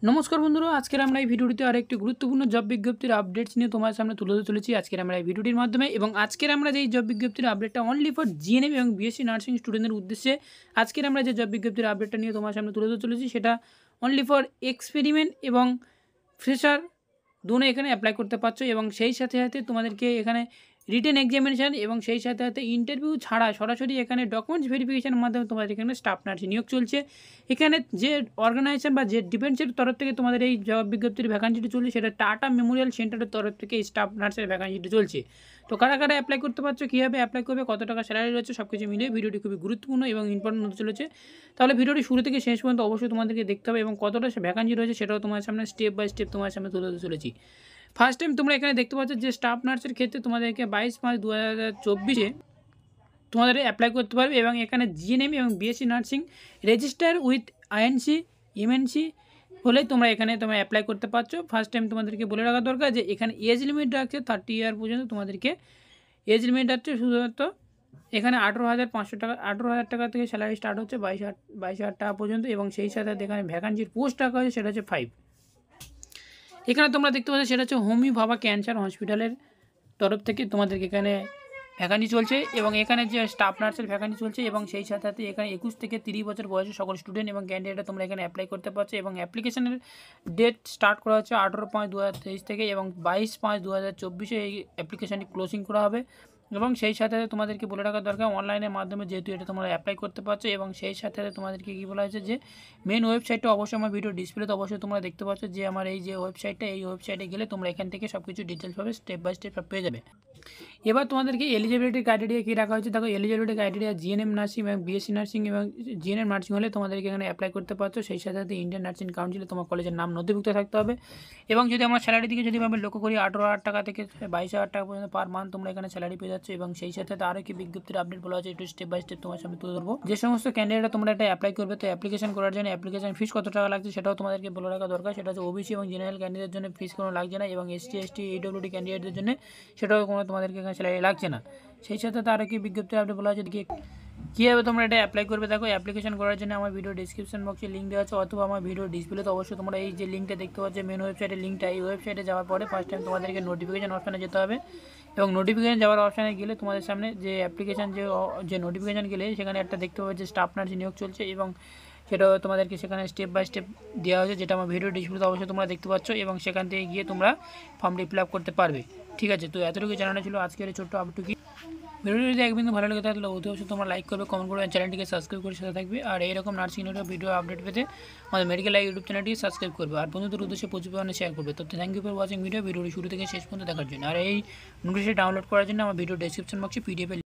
নমস্কার বন্ধুরা, আজকের আমরা এই ভিডিওটিতে আরেকটি গুরুত্বপূর্ণ জব বিজ্ঞপ্তির আপডেটস নিয়ে তোমার সামনে তুলে ধরতে চলেছি আজকের আমরা এই ভিডিওটির মাধ্যমে। এবং আজকের আমরা যে জব বিজ্ঞপ্তির আপডেটটা অনলি ফর জিএনএম এবং বিএসসি নার্সিং স্টুডেন্টদের উদ্দেশ্যে আজকের আমরা যে জব বিজ্ঞপ্তির আপডেটটা নিয়ে তোমার সামনে তুলে ধরতে চলেছি সেটা অনলি ফর এক্সপেরিমেন্ট এবং ফ্রেশার দুটো এখানে অ্যাপ্লাই করতে পারছো। এবং সেই সাথে সাথে তোমাদেরকে এখানে রিটেন এক্সামিনেশান এবং সেই সাথে সাথে ইন্টারভিউ ছাড়া সরাসরি এখানে ডকুমেন্টস ভেরিফিকেশনের মাধ্যমে তোমাদের এখানে স্টাফ নার্সে নিয়োগ চলছে। এখানে যে অর্গানাইজেশন বা যে ডিফেন্সের তরফ থেকে তোমাদের এই জব বিজ্ঞপ্তির ভ্যাকান্সিটি চলছে সেটা টাটা মেমোরিয়াল সেন্টারের তরফ থেকে স্টাফ নার্সের ভ্যাকান্সিটি চলছে। তো কারা কারা অ্যাপ্লাই করতে পারছো, কীভাবে অ্যাপ্লাই করবে, কত টাকা স্যালারি রয়েছে, সব কিছু মিলিয়ে ভিডিওটি খুবই গুরুত্বপূর্ণ এবং ইম্পর্টেন্ট হতে চলেছে। তাহলে ভিডিওটি শুরু থেকে শেষ পর্যন্ত অবশ্যই তোমাদেরকে দেখতে হবে এবং কতটা ভ্যাকান্সি রয়েছে সেটাও তোমার সামনে স্টেপ বাই স্টেপ তোমার সামনে তুলে ধরতে চলেছি। ফার্স্ট টাইম তোমরা এখানে দেখতে পাচ্ছ যে স্টাফ নার্সের ক্ষেত্রে তোমাদেরকে 22/5/2024 তোমাদের অ্যাপ্লাই করতে পারবে। এবং এখানে জিএনএম এবং BSc nursing register with INC MNC হলে তোমরা এখানে তোমরা অ্যাপ্লাই করতে পারছো। ফার্স্ট টাইম তোমাদেরকে বলে রাখা দরকার যে এখানে এজ লিমিট রাখছে 30 ইয়ার পর্যন্ত, তোমাদেরকে এজ লিমিট রাখছে শুধুমাত্র এখানে 18,500 টাকা, 18,000 টাকা থেকে স্যালারি স্টার্ট হচ্ছে 22,000 টাকা পর্যন্ত। এবং সেই সাথে এখানে ভ্যাকান্সির পোস্ট রাখা হয়েছে সেটা হচ্ছে 5। এখানে তোমরা দেখতে পাচ্ছ সেটা হচ্ছে হোমি ভাবা ক্যান্সার হসপিটালের তরফ থেকে তোমাদেরকে এখানে ভ্যাকান্সি চলছে। এবং এখানে যে স্টাফ নার্সের ভ্যাকান্সি চলছে এবং সেই সাথে সাথে এখানে 21 থেকে 30 বছর বয়সের সকল স্টুডেন্ট এবং ক্যান্ডিডেটরা তোমরা এখানে অ্যাপ্লাই করতে পারছো। এবং অ্যাপ্লিকেশনের ডেট স্টার্ট করা হচ্ছে 18/5/2023 থেকে এবং 22/5/2024 এই অ্যাপ্লিকেশানটি ক্লোজিং করা হবে। এবং সেই সাথে তোমাদেরকে বলে রাখা দরকার অনলাইনের মাধ্যমে যেহেতু এটা তোমরা অ্যাপ্লাই করতে পারছো। এবং সেই সাথে তোমাদেরকে কী বলা হয়েছে যে মেন ওয়েবসাইটটা অবশ্যই আমার ভিডিও ডিসপ্লেতে অবশ্যই তোমরা দেখতে পাচ্ছ যে আমার এই যে ওয়েবসাইটটা, এই ওয়েবসাইটে গেলে তোমরা এখান থেকে সব কিছু ডিটেলসভাবে স্টেপ বাই স্টেপ পেয়ে যাবে। এবার তোমাদেরকে এলিজিবিলিটি ক্রাইটেরিয়া কী রাখা হয়েছে দেখো। এলিজিবিলিটি ক্রাইটেরিয়া জিএনএম নার্সিং এবং বিএসসি নার্সিং এবং জিএনএম নার্সিং হলে তোমাদেরকে এখানে অ্যাপ্লাই করতে পারছো। সেই সাথে সাথে ইন্ডিয়ান নার্সিং কাউন্সিলে তোমার কলেজের নাম নথিভুক্ত থাকতে হবে। এবং যদি আমরা স্যালারি দিকে যদি আমি লক্ষ্য করি 18,000 টাকা থেকে 22,000 টাকা পর্যন্ত পার মান্থ তোমরা এখানে স্যালারি পেয়ে যাচ্ছ। এবং সেই সাথে আরও কি বিজ্ঞপ্তির আপডেট বলা হচ্ছে একটু স্টেপ বাই স্টেপ তোমার সামনে তুলে ধরবো। যে সমস্ত ক্যান্ডিডেটরা তোমরা এটা অ্যাপ্লাই করবে তো অ্যাপ্লিকেশন করার জন্য অ্যাপ্লিকেশন ফিস কত টাকা লাগছে সেটাও তোমাদেরকে বলে রাখা দরকার। সেটা হচ্ছে ওবিসি এবং জেনারেল ক্যান্ডিডেটের জন্য ফিস কোনো লাগছে না। এবং এসটি এসটি ইডব্লিউডি ক্যান্ডিডেটদের জন্য সেটাও কোনো তোমাদেরকে এখানে স্যালারি লাগছে না। সেই সাথে আরও কি বিজ্ঞপ্তির আপডেট বলা হচ্ছে কীভাবে তোমরা এটা অ্যাপ্লাই করবে দেখো। অ্যাপ্লিকেশন করার জন্য আমার ভিডিও ডিসক্রিপশন বক্সে লিঙ্ক দেওয়া আছে অথবা আমার ভিডিও ডিসপ্লেতে অবশ্যই তোমরা এই যে লিঙ্কটা দেখতে পাচ্ছ মেন ওয়েবসাইটের লিঙ্কটা, এই ওয়েবসাইটে যাওয়ার পরে ফার্স্ট টাইম তোমাদেরকে নোটিফিকেশন অপশানে যেতে হবে। এবং নোটিফিকেশান যাওয়ার অপশানে গেলে তোমাদের সামনে যে অ্যাপ্লিকেশান যে নোটিফিকেশান গেলে সেখানে একটা দেখতে পাবে যে স্টাফ নার্স নিয়োগ চলছে। এবং সেটাও তোমাদেরকে সেখানে স্টেপ বাই স্টেপ দেওয়া হয়েছে যেটা আমার ভিডিও ডিসপ্লেতে অবশ্যই তোমরা দেখতে পাচ্ছ। এবং সেখান থেকে গিয়ে তোমরা ফর্মটি ফিল আপ করতে পারবে। ঠিক আছে, তো এতটুকু জানানো ছিল আজকের এই ছোট্ট আপটুকি। ভিডিওটি যদি একদিন ভালো লেগে তাহলে অতি অবশ্যই তোমরা লাইক করবে, কমেন্ট করবে, চ্যানেলটিকে সাবস্ক্রাইব করে সাথে থাকবে। আর এইরকম নার্সিং রিলেটেড ভিডিও আপডেট পেতে আমাদের মেডিকেল লাইভ ইউটিউব চ্যানেলটিকে সাবস্ক্রাইব করবে আর বন্ধুদের উদ্দেশ্যে প্রচুর পরিমাণে শেয়ার করবে। তো থ্যাংক ইউ ফর ওয়াচিং ভিডিওটি শুরু থেকে শেষ পর্যন্ত দেখার জন্য। আর এই নোটিশটি ডাউনলোড করার জন্য আমার ভিডিও ডেসক্রিপশন বক্সে পিডিএফ